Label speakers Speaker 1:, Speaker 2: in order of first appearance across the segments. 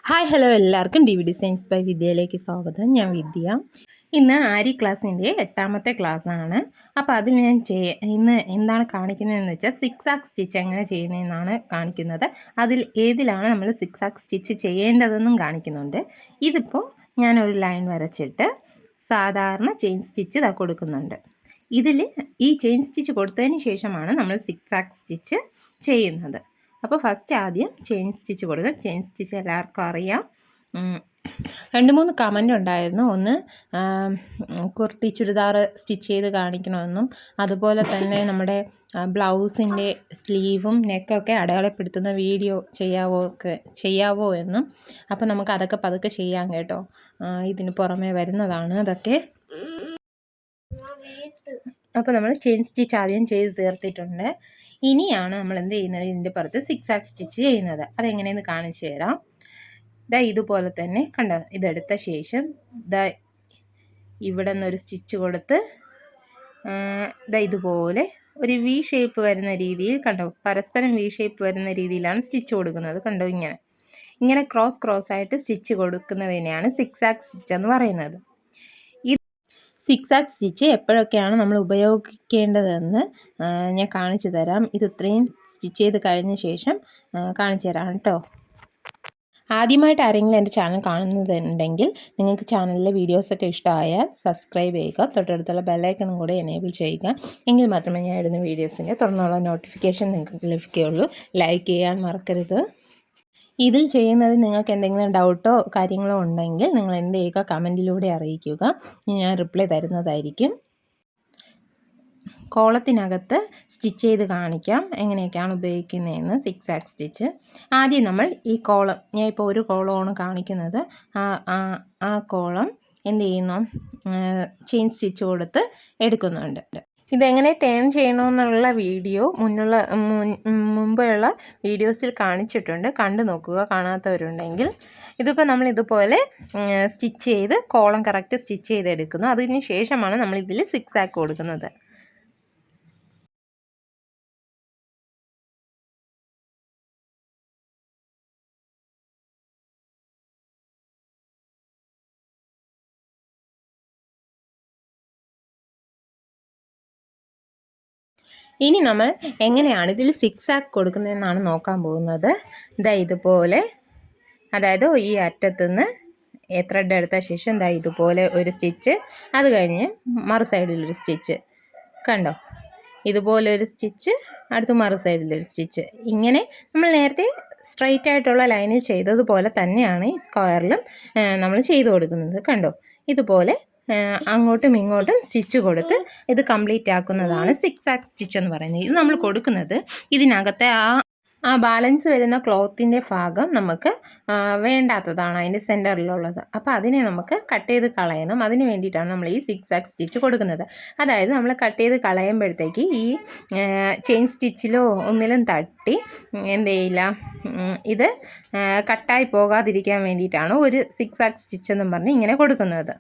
Speaker 1: Hi hello എല്ലാവർക്കും DVD science by വിദ്യയിലേക്ക് സ്വാഗതം. ഞാൻ വിദ്യ. ഇന്ന് ആരി ക്ലാസ്സിൻ്റെ 8ാമത്തെ ക്ലാസ്സാണ്. അപ്പോൾ അതിൽ ഞാൻ ഇന്ന് എന്താണ് കാണിക്കുന്നതെന്ന് വെച്ചാൽ സിക്സാക്ക് സ്റ്റിച്ച് എങ്ങനെ ചെയ്യുന്നതെന്നാണ് കാണിക്കുന്നത്. അതിൽ ഏതിലാണ് നമ്മൾ സിക്സാക്ക് സ്റ്റിച്ച് ചെയ്യേണ്ടതെന്നും കാണിക്കുന്നുണ്ട്. ഇതിപ്പോൾ ഞാനൊരു ലൈൻ വരച്ചിട്ട് സാധാരണ ചെയിൻ സ്റ്റിച്ച് ഇതാ കൊടുക്കുന്നുണ്ട്. ഇതിൽ ഈ ചെയിൻ സ്റ്റിച്ച് കൊടുത്തതിന് ശേഷമാണ് നമ്മൾ സിക്സാക്ക് സ്റ്റിച്ച് ചെയ്യുന്നത്. അപ്പോൾ ഫസ്റ്റ് ആദ്യം ചെയിൻ സ്റ്റിച്ച് കൊടുക്കുക. ചെയിൻ സ്റ്റിച്ച് എല്ലാവർക്കും അറിയാം. 2-3 കമൻ്റ് ഉണ്ടായിരുന്നു. ഒന്ന് കുർത്തി ചുരിദാർ സ്റ്റിച്ച് ചെയ്ത് കാണിക്കണമെന്നും അതുപോലെ തന്നെ നമ്മുടെ ബ്ലൗസിൻ്റെ സ്ലീവും നെക്കൊക്കെ അടയാളപ്പെടുത്തുന്ന വീഡിയോ ചെയ്യാവോ എന്നും. അപ്പോൾ നമുക്ക് അതൊക്കെ പതുക്കെ ചെയ്യാം കേട്ടോ. ഇതിന് പുറമേ വരുന്നതാണ് അതൊക്കെ. അപ്പോൾ നമ്മൾ ചെയിൻ സ്റ്റിച്ച് ആദ്യം ചെയ്ത് തീർത്തിട്ടുണ്ട്. ഇനിയാണ് നമ്മൾ എന്ത് ചെയ്യുന്നത്, ഇതിൻ്റെ പുറത്ത് സിക്സാക്ക് സ്റ്റിച്ച് ചെയ്യുന്നത്. അതെങ്ങനെയെന്ന് കാണിച്ചു തരാം. ഇതാ ഇതുപോലെ തന്നെ കണ്ടോ, ഇതെടുത്ത ശേഷം ഇതാ ഇവിടെ നിന്നൊരു സ്റ്റിച്ച് കൊടുത്ത് ഇതാ ഇതുപോലെ ഒരു വി ഷേപ്പ് വരുന്ന രീതിയിൽ കണ്ടോ, പരസ്പരം വി ഷേപ്പ് വരുന്ന രീതിയിലാണ് സ്റ്റിച്ച് കൊടുക്കുന്നത്. കണ്ടോ, ഇങ്ങനെ ക്രോസ് ആയിട്ട് സ്റ്റിച്ച് കൊടുക്കുന്നതിനെയാണ് സിക്സാക്ക് സ്റ്റിച്ച് എന്ന് പറയുന്നത്. സിക്സാക്ക് സ്റ്റിച്ച് എപ്പോഴൊക്കെയാണ് നമ്മൾ ഉപയോഗിക്കേണ്ടതെന്ന് ഞാൻ കാണിച്ചു തരാം. ഇത് ഇത്രയും സ്റ്റിച്ച് ചെയ്ത് കഴിഞ്ഞ ശേഷം കാണിച്ചു തരാം കേട്ടോ. ആദ്യമായിട്ട് ആരെങ്കിലും എൻ്റെ ചാനൽ കാണുന്നതുണ്ടെങ്കിൽ നിങ്ങൾക്ക് ചാനലിലെ വീഡിയോസൊക്കെ ഇഷ്ടമായാൽ സബ്സ്ക്രൈബ് ചെയ്യുക, തൊട്ടടുത്തുള്ള ബെല്ലൈക്കണും കൂടെ എനേബിൾ ചെയ്യുക. എങ്കിൽ മാത്രമേ ഞാൻ ഇടുന്ന വീഡിയോസിൻ്റെ തുടർന്നുള്ള നോട്ടിഫിക്കേഷൻ നിങ്ങൾക്ക് ലഭിക്കുകയുള്ളൂ. ലൈക്ക് ചെയ്യാൻ മറക്കരുത്. ഇതിൽ ചെയ്യുന്നത് നിങ്ങൾക്ക് എന്തെങ്കിലും ഡൗട്ടോ കാര്യങ്ങളോ ഉണ്ടെങ്കിൽ നിങ്ങൾ എന്ത് ചെയ്യുക, കമൻറ്റിലൂടെ അറിയിക്കുക. ഞാൻ റിപ്ലൈ തരുന്നതായിരിക്കും. കോളത്തിനകത്ത് സ്റ്റിച്ച് ചെയ്ത് കാണിക്കാം എങ്ങനെയൊക്കെയാണ് ഉപയോഗിക്കുന്നതെന്ന്. സിക്സാക്ക് സ്റ്റിച്ച് ആദ്യം നമ്മൾ ഈ കോളം, ഞാൻ ഇപ്പോൾ ഒരു കോളമാണ് കാണിക്കുന്നത്, ആ കോളം എന്ത് ചെയ്യുന്നു, ചെയിൻ സ്റ്റിച്ച് കൊടുത്ത് എടുക്കുന്നുണ്ട്. ഇതെങ്ങനെ ടേൺ ചെയ്യണമെന്നുള്ള വീഡിയോ മുമ്പുള്ള വീഡിയോസിൽ കാണിച്ചിട്ടുണ്ട്, കണ്ടു നോക്കുക കാണാത്തവരുണ്ടെങ്കിൽ. ഇതിപ്പോൾ നമ്മൾ ഇതുപോലെ സ്റ്റിച്ച് ചെയ്ത് കോളം കറക്റ്റ് സ്റ്റിച്ച് ചെയ്തെടുക്കുന്നു. അതിന് ശേഷമാണ് നമ്മളിതിൽ സിക്സാക്ക് കൊടുക്കുന്നത്. ഇനി നമ്മൾ എങ്ങനെയാണ് ഇതിൽ സിക്സാക്ക് കൊടുക്കുന്നതെന്നാണ് നോക്കാൻ പോകുന്നത്. ഇതാ ഇതുപോലെ, അതായത് ഈ അറ്റത്തുനിന്ന് ത്രെഡ് എടുത്ത ശേഷം ഇതാ ഇതുപോലെ ഒരു സ്റ്റിച്ച്, അത് കഴിഞ്ഞ് മറു സൈഡിലൊരു സ്റ്റിച്ച്, കണ്ടോ ഇതുപോലെ ഒരു സ്റ്റിച്ച്, അടുത്ത് മറു സൈഡിലൊരു സ്റ്റിച്ച്. ഇങ്ങനെ നമ്മൾ നേരത്തെ സ്ട്രൈറ്റ് ആയിട്ടുള്ള ലൈനിൽ ചെയ്തതുപോലെ തന്നെയാണ് ഈ സ്ക്വയറിലും നമ്മൾ ചെയ്ത് കൊടുക്കുന്നത്. കണ്ടോ, ഇതുപോലെ അങ്ങോട്ടും ഇങ്ങോട്ടും സ്റ്റിച്ച് കൊടുത്ത് ഇത് കംപ്ലീറ്റ് ആക്കുന്നതാണ് സിക്സാക്ക് സ്റ്റിച്ച് എന്ന് പറയുന്നത്. ഇത് നമ്മൾ കൊടുക്കുന്നത് ഇതിനകത്തെ ആ ബാലൻസ് വരുന്ന ക്ലോത്തിൻ്റെ ഭാഗം നമുക്ക് വേണ്ടാത്തതാണ്, അതിൻ്റെ സെൻറ്ററിലുള്ളത്. അപ്പോൾ അതിനെ നമുക്ക് കട്ട് ചെയ്ത് കളയണം. അതിന് വേണ്ടിയിട്ടാണ് നമ്മൾ ഈ സിക്സാക്ക് സ്റ്റിച്ച് കൊടുക്കുന്നത്. അതായത് നമ്മൾ കട്ട് ചെയ്ത് കളയുമ്പോഴത്തേക്ക് ഈ ചെയിൻ സ്റ്റിച്ചിലോ ഒന്നിലും തട്ടി എന്ത് ചെയ്യില്ല, ഇത് കട്ടായി പോകാതിരിക്കാൻ വേണ്ടിയിട്ടാണ് ഒരു സിക്സാക്ക് സ്റ്റിച്ച് എന്നും പറഞ്ഞ് ഇങ്ങനെ കൊടുക്കുന്നത്.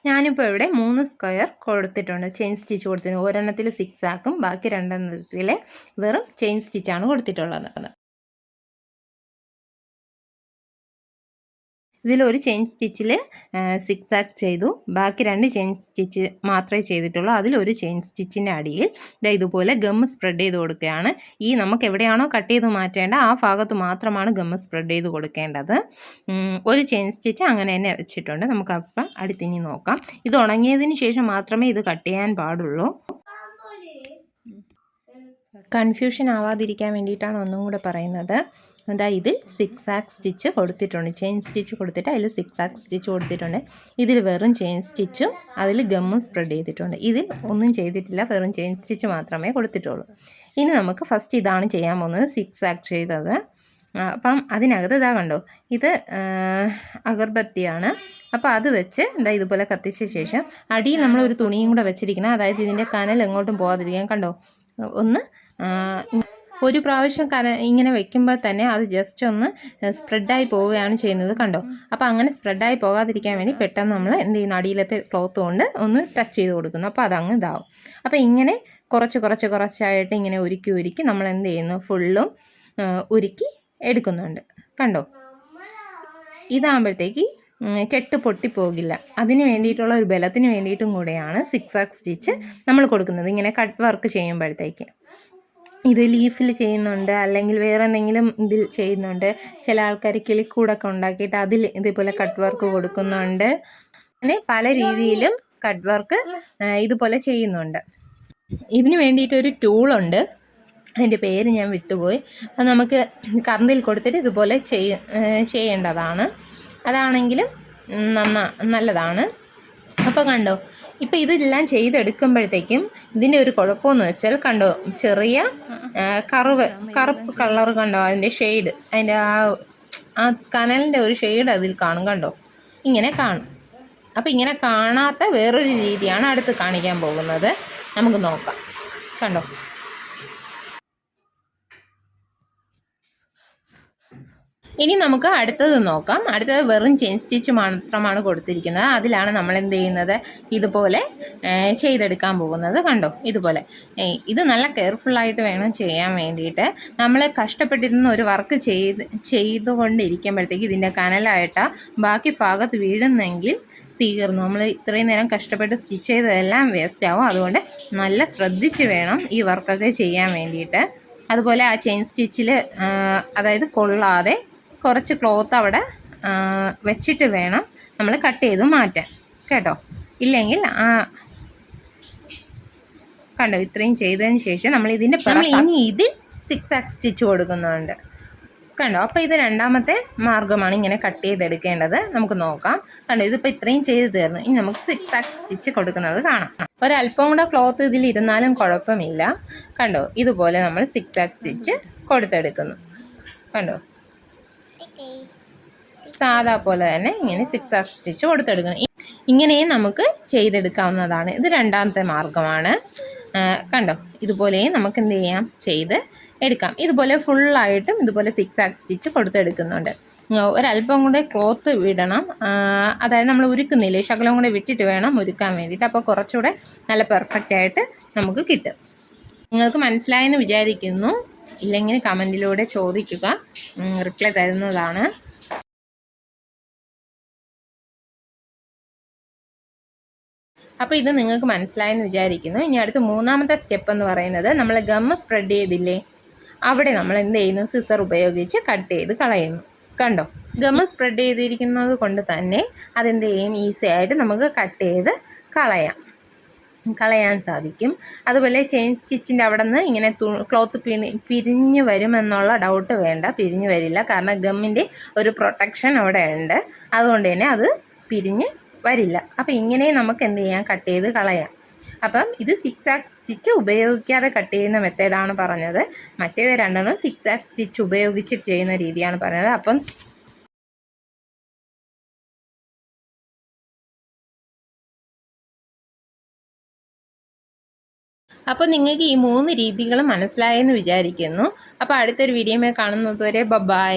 Speaker 1: ഞാനിപ്പോൾ ഇവിടെ 3 സ്ക്വയർ കൊടുത്തിട്ടുണ്ട്, ചെയിൻ സ്റ്റിച്ച് കൊടുത്തിട്ടുണ്ട്. ഒരെണ്ണത്തിൽ സിക്സാക്കും ബാക്കി 2 വെറും ചെയിൻ സ്റ്റിച്ചാണ് കൊടുത്തിട്ടുള്ളത്. ഇതിലൊരു ചെയിൻ സ്റ്റിച്ചിൽ സിക്സാക്ക് ചെയ്തു, ബാക്കി 2 ചെയിൻ സ്റ്റിച്ച് മാത്രമേ ചെയ്തിട്ടുള്ളൂ. അതിലൊരു ചെയിൻ സ്റ്റിച്ചിൻ്റെ അടിയിൽ ഇതുപോലെ ഗമ്മ് സ്പ്രെഡ് ചെയ്ത് കൊടുക്കുകയാണ്. ഈ നമുക്ക് എവിടെയാണോ കട്ട് ചെയ്ത് മാറ്റേണ്ട ആ ഭാഗത്ത് മാത്രമാണ് ഗമ്മ് സ്പ്രെഡ് ചെയ്ത് കൊടുക്കേണ്ടത്. ഒരു ചെയിൻ സ്റ്റിച്ച് അങ്ങനെ തന്നെ വെച്ചിട്ടുണ്ട്. നമുക്കപ്പം അടുത്തിനി നോക്കാം. ഇത് ഉണങ്ങിയതിന് ശേഷം മാത്രമേ ഇത് കട്ട് ചെയ്യാൻ പാടുള്ളൂ. കൺഫ്യൂഷൻ ആവാതിരിക്കാൻ വേണ്ടിയിട്ടാണ് ഒന്നും കൂടെ പറയുന്നത്. അതായത് ഇതിൽ സിക്സാക്ക് സ്റ്റിച്ച് കൊടുത്തിട്ടുണ്ട്, ചെയിൻ സ്റ്റിച്ച് കൊടുത്തിട്ട് അതിൽ സിക്സാക്ക് സ്റ്റിച്ച് കൊടുത്തിട്ടുണ്ട്. ഇതിൽ വെറും ചെയിൻ സ്റ്റിച്ചും അതിൽ ഗമ്മും സ്പ്രെഡ് ചെയ്തിട്ടുണ്ട്. ഇതിൽ ഒന്നും ചെയ്തിട്ടില്ല, വെറും ചെയിൻ സ്റ്റിച്ച് മാത്രമേ കൊടുത്തിട്ടുള്ളൂ. ഇനി നമുക്ക് ഫസ്റ്റ് ഇതാണ് ചെയ്യാൻ പോകുന്നത്, സിക്സാക്ക് ചെയ്തത്. അപ്പം അതിനകത്ത് ഇതാ കണ്ടോ, ഇത് അഗർബത്തിയാണ്. അപ്പോൾ അത് വെച്ച് ഇതുപോലെ കത്തിച്ച ശേഷം അടിയിൽ നമ്മളൊരു തുണിയും കൂടെ വെച്ചിരിക്കണം. അതായത് ഇതിൻ്റെ കനൽ എങ്ങോട്ടും പോകാതിരിക്കാൻ. കണ്ടോ, ഒരു പ്രാവശ്യം ഇങ്ങനെ വെക്കുമ്പോൾ തന്നെ അത് ജസ്റ്റ് ഒന്ന് സ്പ്രെഡായി പോവുകയാണ് ചെയ്യുന്നത്. കണ്ടോ, അപ്പോൾ അങ്ങനെ സ്പ്രെഡായി പോകാതിരിക്കാൻ വേണ്ടി പെട്ടെന്ന് നമ്മൾ എന്ത് ചെയ്യുന്നു, അടിയിലത്തെ ക്ലോത്ത് കൊണ്ട് ഒന്ന് ടച്ച് ചെയ്ത് കൊടുക്കുന്നു. അപ്പോൾ അതങ്ങ് ഇതാവും. അപ്പോൾ ഇങ്ങനെ കുറച്ചായിട്ട് ഇങ്ങനെ ഉരുക്കി നമ്മൾ എന്ത് ചെയ്യുന്നു, ഫുള്ളും ഉരുക്കി എടുക്കുന്നുണ്ട്. കണ്ടോ? ഇതാകുമ്പോഴത്തേക്ക് കെട്ട് പൊട്ടിപ്പോകില്ല. അതിന് വേണ്ടിയിട്ടുള്ള ഒരു ബലത്തിന് വേണ്ടിയിട്ടും കൂടെയാണ് സിക്സാക് സ്റ്റിച്ച് നമ്മൾ കൊടുക്കുന്നത്, ഇങ്ങനെ കട്ട് വർക്ക് ചെയ്യുമ്പോഴത്തേക്ക്. ഇത് ലീഫിൽ ചെയ്യുന്നുണ്ട്, അല്ലെങ്കിൽ വേറെ എന്തെങ്കിലും ഇതിൽ ചെയ്യുന്നുണ്ട്. ചില ആൾക്കാർ കിളിക്കൂടൊക്കെ ഉണ്ടാക്കിയിട്ട് അതിൽ ഇതുപോലെ കട്ട് വർക്ക് കൊടുക്കുന്നുണ്ട്. അങ്ങനെ പല രീതിയിലും കട്ട് വർക്ക് ഇതുപോലെ ചെയ്യുന്നുണ്ട്. ഇതിന് വേണ്ടിയിട്ടൊരു ടൂളുണ്ട്, അതിൻ്റെ പേര് ഞാൻ വിട്ടുപോയി. അത് നമുക്ക് കറണ്ടിൽ കൊടുത്തിട്ട് ഇതുപോലെ ചെയ്യേണ്ടതാണ്. അതാണെങ്കിലും നല്ലതാണ്. അപ്പോൾ കണ്ടോ, ഇപ്പോൾ ഇതെല്ലാം ചെയ്തെടുക്കുമ്പോഴത്തേക്കും ഇതിൻ്റെ ഒരു കുഴപ്പമെന്ന് വെച്ചാൽ, കണ്ടോ, ചെറിയ കറുപ്പ് കളർ കണ്ടോ, അതിൻ്റെ ഷെയ്ഡ്, അതിൻ്റെ ആ കനലിൻ്റെ ഒരു ഷെയ്ഡ് അതിൽ കാണും. കണ്ടോ, ഇങ്ങനെ കാണും. അപ്പോൾ ഇങ്ങനെ കാണാത്ത വേറൊരു രീതിയാണ് അടുത്ത് കാണിക്കാൻ പോകുന്നത്. നമുക്ക് നോക്കാം. കണ്ടോ, ഇനി നമുക്ക് അടുത്തത് നോക്കാം. അടുത്തത് വെറും ചെയിൻ സ്റ്റിച്ച് മാത്രമാണ് കൊടുത്തിരിക്കുന്നത്. അതിലാണ് നമ്മൾ എന്ത് ചെയ്യുന്നത്, ഇതുപോലെ ചെയ്തെടുക്കാൻ പോകുന്നത്. കണ്ടോ, ഇതുപോലെ. ഇത് നല്ല കെയർഫുള്ളായിട്ട് വേണം ചെയ്യാൻ വേണ്ടിയിട്ട്. നമ്മൾ കഷ്ടപ്പെട്ടിരുന്ന ഒരു വർക്ക് ചെയ്തുകൊണ്ടിരിക്കുമ്പോഴത്തേക്ക് ഇതിൻ്റെ കനലായിട്ട് ബാക്കി ഭാഗത്ത് വീഴുന്നെങ്കിൽ തീർന്നു. നമ്മൾ ഇത്രയും നേരം കഷ്ടപ്പെട്ട് സ്റ്റിച്ച് ചെയ്തതെല്ലാം വേസ്റ്റ് ആവും. അതുകൊണ്ട് നല്ല ശ്രദ്ധിച്ച് വേണം ഈ വർക്കൊക്കെ ചെയ്യാൻ വേണ്ടിയിട്ട്. അതുപോലെ ആ ചെയിൻ സ്റ്റിച്ചിൽ അതായത് കൊള്ളാതെ കുറച്ച് ക്ലോത്ത് അവിടെ വെച്ചിട്ട് വേണം നമ്മൾ കട്ട് ചെയ്ത് മാറ്റാൻ, കേട്ടോ. ഇല്ലെങ്കിൽ കണ്ടോ, ഇത്രയും ചെയ്തതിന് ശേഷം നമ്മൾ ഇതിൻ്റെ ഇനി ഇതിൽ സിക്സാക് സ്റ്റിച്ച് കൊടുക്കുന്നുണ്ട്. കണ്ടോ, അപ്പോൾ ഇത് രണ്ടാമത്തെ മാർഗ്ഗമാണ് ഇങ്ങനെ കട്ട് ചെയ്തെടുക്കേണ്ടത്. നമുക്ക് നോക്കാം. കണ്ടോ, ഇതിപ്പോൾ ഇത്രയും ചെയ്ത് തീർന്നു. ഇനി നമുക്ക് സിക്സാക് സ്റ്റിച്ച് കൊടുക്കുന്നത് കാണാം. ഒരല്പം കൂടെ ക്ലോത്ത് ഇതിലിരുന്നാലും കുഴപ്പമില്ല. കണ്ടോ, ഇതുപോലെ നമ്മൾ സിക്സാക് സ്റ്റിച്ച് കൊടുത്തെടുക്കുന്നു. കണ്ടോ, സാധാ പോലെ തന്നെ ഇങ്ങനെ സിക്സാക് സ്റ്റിച്ച് കൊടുത്തെടുക്കണം. ഇങ്ങനെയും നമുക്ക് ചെയ്തെടുക്കാവുന്നതാണ്. ഇത് രണ്ടാമത്തെ മാർഗ്ഗമാണ്. കണ്ടോ, ഇതുപോലെയും നമുക്ക് എന്ത് ചെയ്യാം, ചെയ്ത് എടുക്കാം. ഇതുപോലെ ഫുള്ളായിട്ടും ഇതുപോലെ സിക്സാക് സ്റ്റിച്ച് കൊടുത്തെടുക്കുന്നുണ്ട്. ഒരല്പം കൂടെ ക്ലോത്ത് വിടണം, അതായത് നമ്മൾ ഉരുക്കുന്നില്ലേ, ശകലം കൂടെ വിട്ടിട്ട് വേണം ഉരുക്കാൻ വേണ്ടിയിട്ട്. അപ്പോൾ കുറച്ചുകൂടെ നല്ല പെർഫെക്റ്റ് ആയിട്ട് നമുക്ക് കിട്ടും. നിങ്ങൾക്ക് മനസ്സിലായെന്ന് വിചാരിക്കുന്നു. ഇല്ലെങ്കിൽ കമൻറ്റിലൂടെ ചോദിക്കുക, റിപ്ലൈ തരുന്നതാണ്. അപ്പോൾ ഇത് നിങ്ങൾക്ക് മനസ്സിലായെന്ന് വിചാരിക്കുന്നു. ഇനി അടുത്ത മൂന്നാമത്തെ സ്റ്റെപ്പ് എന്ന് പറയുന്നത്, നമ്മൾ ഗമ്മ് സ്പ്രെഡ് ചെയ്തില്ലേ, അവിടെ നമ്മൾ എന്ത് ചെയ്യുന്നു, സിസർ ഉപയോഗിച്ച് കട്ട് ചെയ്ത് കളയുന്നു. കണ്ടോ, ഗമ്മ് സ്പ്രെഡ് ചെയ്തിരിക്കുന്നത് കൊണ്ട് തന്നെ അതെന്ത് ചെയ്യും, ഈസി ആയിട്ട് നമുക്ക് കട്ട് ചെയ്ത് കളയാൻ സാധിക്കും. അതുപോലെ ചെയിൻ സ്റ്റിച്ചിൻ്റെ അവിടെ നിന്ന് ഇങ്ങനെ ക്ലോത്ത് പിരിഞ്ഞ് വരുമെന്നുള്ള ഡൗട്ട് വേണ്ട, പിരിഞ്ഞ് വരില്ല. കാരണം ഗമ്മിൻ്റെ ഒരു പ്രൊട്ടക്ഷൻ അവിടെ ഉണ്ട്, അതുകൊണ്ട് തന്നെ അത് പിരിഞ്ഞ് വരില്ല. അപ്പോൾ ഇങ്ങനെ നമുക്ക് എന്ത് ചെയ്യാം, കട്ട് ചെയ്ത് കളയാം. അപ്പം ഇത് സിക്സാക് സ്റ്റിച്ച് ഉപയോഗിക്കാതെ കട്ട് ചെയ്യുന്ന മെത്തേഡാണ് പറഞ്ഞത്. മറ്റേത് രണ്ടെണ്ണം സിക്സാക് സ്റ്റിച്ച് ഉപയോഗിച്ചിട്ട് ചെയ്യുന്ന രീതിയാണ് പറഞ്ഞത്. അപ്പോൾ നിങ്ങൾക്ക് ഈ 3 രീതികളും മനസ്സിലായെന്ന് വിചാരിക്കുന്നു. അപ്പോൾ അടുത്തൊരു വീഡിയോയിൽ കാണുന്നത് വരെ ബൈ.